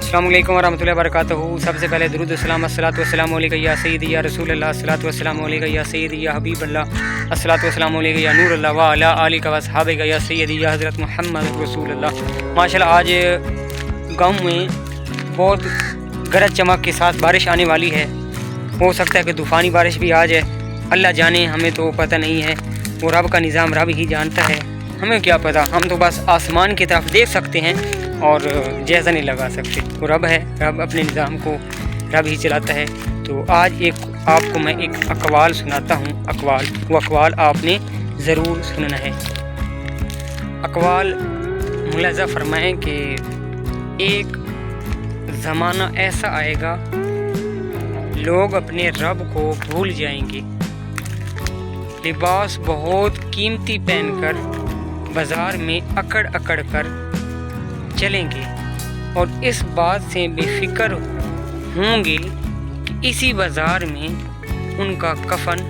अस्सलाम वालेकुम वरहमतुल्लाहि वबरकातुहू। सबसे पहले दुरूद सलाम अस्सलातु वस्सलामु अलैका या सय्यदी या रसूल अल्लाह, अस्सलातु वस्सलामु अलैका या सय्यदी या हबीब अल्लाह, अस्सलातु वस्सलामु अलैका या नूर अल्लाह व अला आलिका व अस्हाबिका या सय्यदी या हज़रत मुहम्मद रसूल अल्लाह। माशाल्लाह आज गाँव में बहुत गरज चमक के साथ बारिश आने वाली है। हो सकता है कि तूफ़ानी बारिश भी आ जाए, अल्लाह जाने, हमें तो पता नहीं है। वो रब का निज़ाम रब ही जानता है, हमें क्या पता। हम तो बस आसमान की तरफ देख सकते हैं और जायज़ा नहीं लगा सकते। वो रब है, रब अपने निज़ाम को रब ही चलाता है। तो आज आपको मैं एक अक़वाल सुनाता हूँ। वो अक़वाल आपने ज़रूर सुनना है। अक़वाल मुलाज़ा फरमाएँ कि एक ज़माना ऐसा आएगा, लोग अपने रब को भूल जाएंगे, लिबास बहुत कीमती पहनकर बाज़ार में अकड़ अकड़ कर चलेंगे और इस बात से बेफिक्र होंगे कि इसी बाज़ार में उनका कफन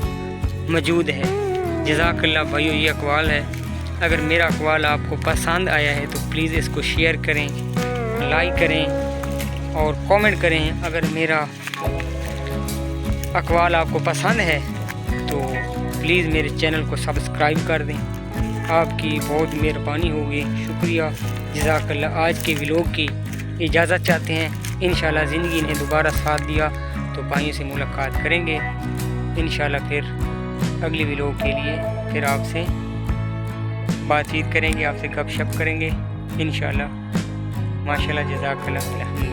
मौजूद है। जज़ाकल्लाह भाइयों, ये अक़वाल है। अगर मेरा अक़वाल आपको पसंद आया है तो प्लीज़ इसको शेयर करें, लाइक करें और कमेंट करें। अगर मेरा अक़वाल आपको पसंद है तो प्लीज़ मेरे चैनल को सब्सक्राइब कर दें। आपकी बहुत मेहरबानी होगी, शुक्रिया, जज़ाकल्लाह। आज के व्लॉग की इजाज़त चाहते हैं। इंशाल्लाह ज़िंदगी ने दोबारा साथ दिया तो भाइयों से मुलाकात करेंगे इंशाल्लाह। फिर अगली व्लॉग के लिए फिर आपसे बातचीत करेंगे, आपसे गपशप करेंगे इंशाल्लाह। माशाल्लाह, जज़ाकल्लाह।